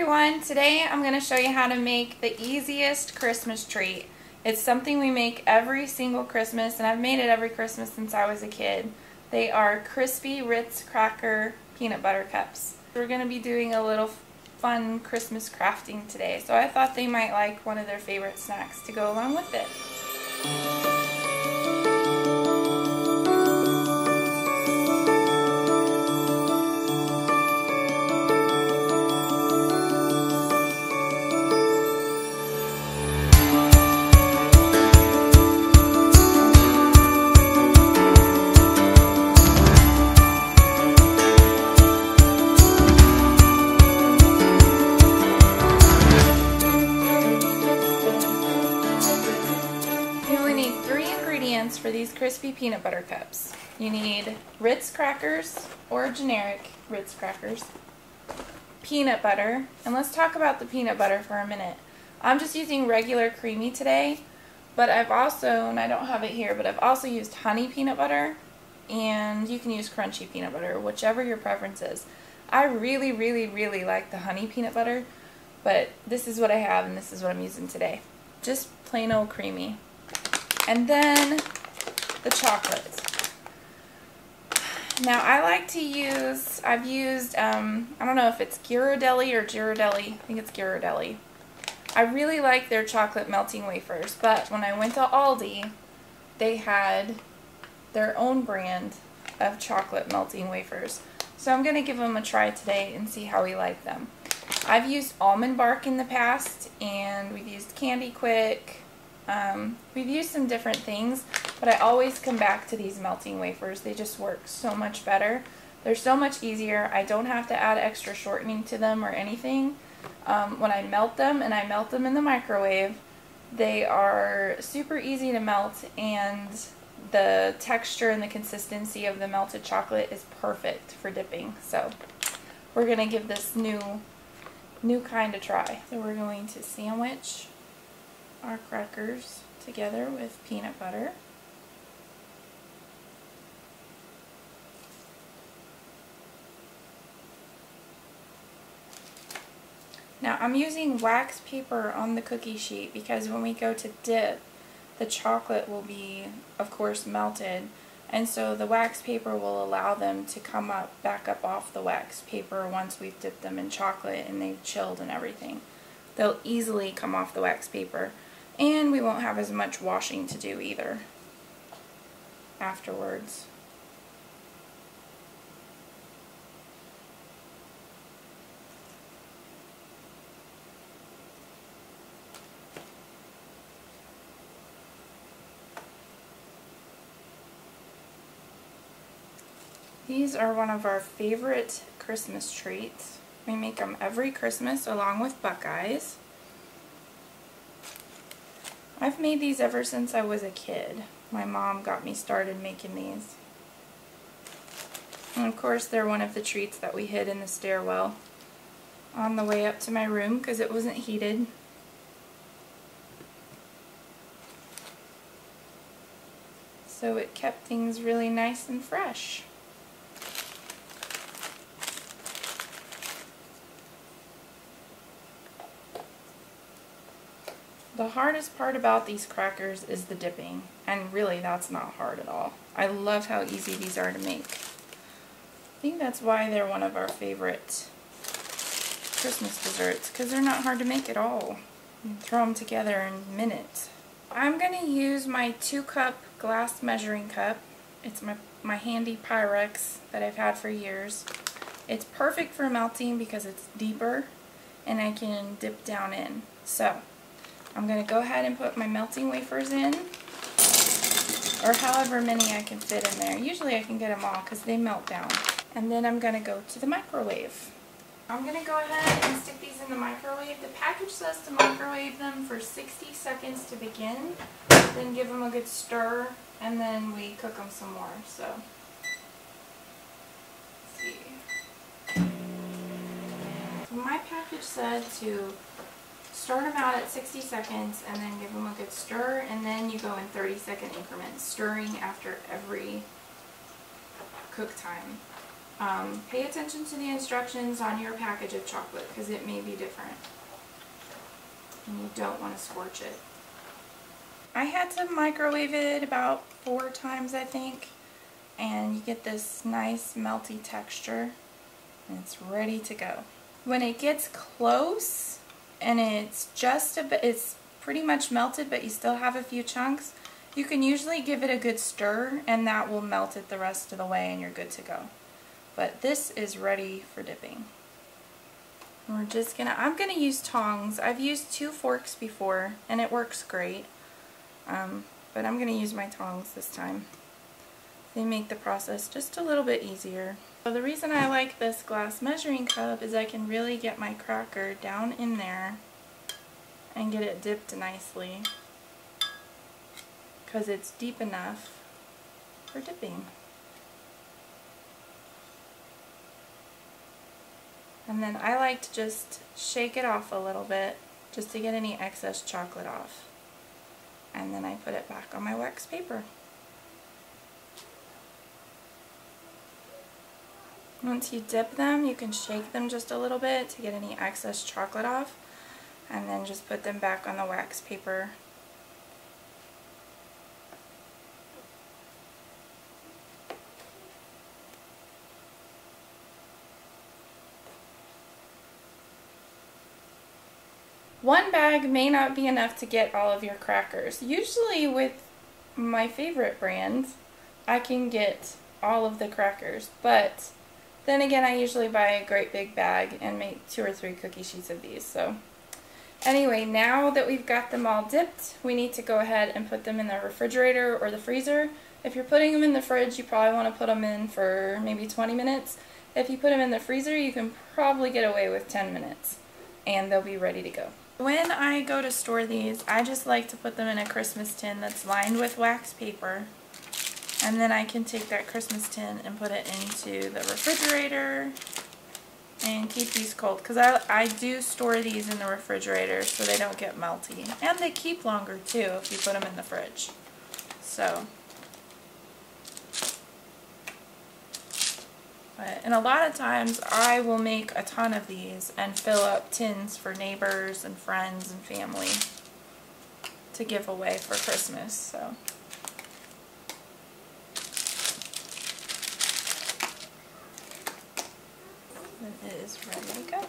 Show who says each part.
Speaker 1: everyone, today I'm going to show you how to make the easiest Christmas treat. It's something we make every single Christmas, and I've made it every Christmas since I was a kid. They are crispy Ritz Cracker peanut butter cups. We're going to be doing a little fun Christmas crafting today, so I thought they might like one of their favorite snacks to go along with it. For these crispy peanut butter cups, you need Ritz Crackers or generic Ritz Crackers, peanut butter, and let's talk about the peanut butter for a minute. I'm just using regular creamy today, but I've also, and I don't have it here, but I've also used honey peanut butter, and you can use crunchy peanut butter, whichever your preference is. I really like the honey peanut butter, but this is what I have and this is what I'm using today. Just plain old creamy. And then the chocolate. Now I like to use, I've used, I don't know if it's Ghirardelli or Ghirardelli, I think it's Ghirardelli. I really like their chocolate melting wafers, but when I went to Aldi, they had their own brand of chocolate melting wafers. So I'm going to give them a try today and see how we like them. I've used almond bark in the past, and we've used Candy Quick. We've used some different things, but I always come back to these melting wafers. They just work so much better. They're so much easier. I don't have to add extra shortening to them or anything. When I melt them, and I melt them in the microwave, they are super easy to melt, and the texture and the consistency of the melted chocolate is perfect for dipping. So we're going to give this new kind a try. So we're going to sandwich our crackers together with peanut butter. Now I'm using wax paper on the cookie sheet because when we go to dip, the chocolate will be, of course, melted, and so the wax paper will allow them to come back up off the wax paper once we've dipped them in chocolate and they've chilled and everything. They'll easily come off the wax paper. And we won't have as much washing to do either afterwards. These are one of our favorite Christmas treats. We make them every Christmas along with Buckeyes. I've made these ever since I was a kid. My mom got me started making these. And of course they're one of the treats that we hid in the stairwell on the way up to my room because it wasn't heated. So it kept things really nice and fresh. The hardest part about these crackers is the dipping, and really that's not hard at all. I love how easy these are to make. I think that's why they're one of our favorite Christmas desserts, because they're not hard to make at all. You can throw them together in minutes. I'm going to use my 2-cup glass measuring cup. It's my handy Pyrex that I've had for years. It's perfect for melting because it's deeper and I can dip down in. So I'm going to go ahead and put my melting wafers in, or however many I can fit in there. Usually I can get them all because they melt down. And then I'm going to go to the microwave. I'm going to go ahead and stick these in the microwave. The package says to microwave them for 60 seconds to begin, then give them a good stir, and then we cook them some more. So, let's see. So my package said to start them out at 60 seconds and then give them a good stir, and then you go in 30-second increments, stirring after every cook time. Pay attention to the instructions on your package of chocolate because it may be different. And you don't want to scorch it. I had to microwave it about 4 times, I think. And you get this nice melty texture. And it's ready to go. When it gets close and it's just a bit, it's pretty much melted, but you still have a few chunks, you can usually give it a good stir and that will melt it the rest of the way and you're good to go. But this is ready for dipping. And we're just gonna, I'm gonna use tongs. I've used 2 forks before and it works great. But I'm gonna use my tongs this time. They make the process just a little bit easier. So the reason I like this glass measuring cup is I can really get my cracker down in there and get it dipped nicely because it's deep enough for dipping. And then I like to just shake it off a little bit just to get any excess chocolate off. And then I put it back on my wax paper. Once you dip them, you can shake them just a little bit to get any excess chocolate off, and then just put them back on the wax paper. One bag may not be enough to get all of your crackers. Usually with my favorite brands, I can get all of the crackers, but then again, I usually buy a great big bag and make 2 or 3 cookie sheets of these. So anyway, now that we've got them all dipped, we need to go ahead and put them in the refrigerator or the freezer. If you're putting them in the fridge, you probably want to put them in for maybe 20 minutes. If you put them in the freezer, you can probably get away with 10 minutes and they'll be ready to go. When I go to store these, I just like to put them in a Christmas tin that's lined with wax paper. And then I can take that Christmas tin and put it into the refrigerator and keep these cold. Because I do store these in the refrigerator so they don't get melty. And they keep longer too if you put them in the fridge. So, and a lot of times I will make a ton of these and fill up tins for neighbors and friends and family to give away for Christmas. So. It is ready to go.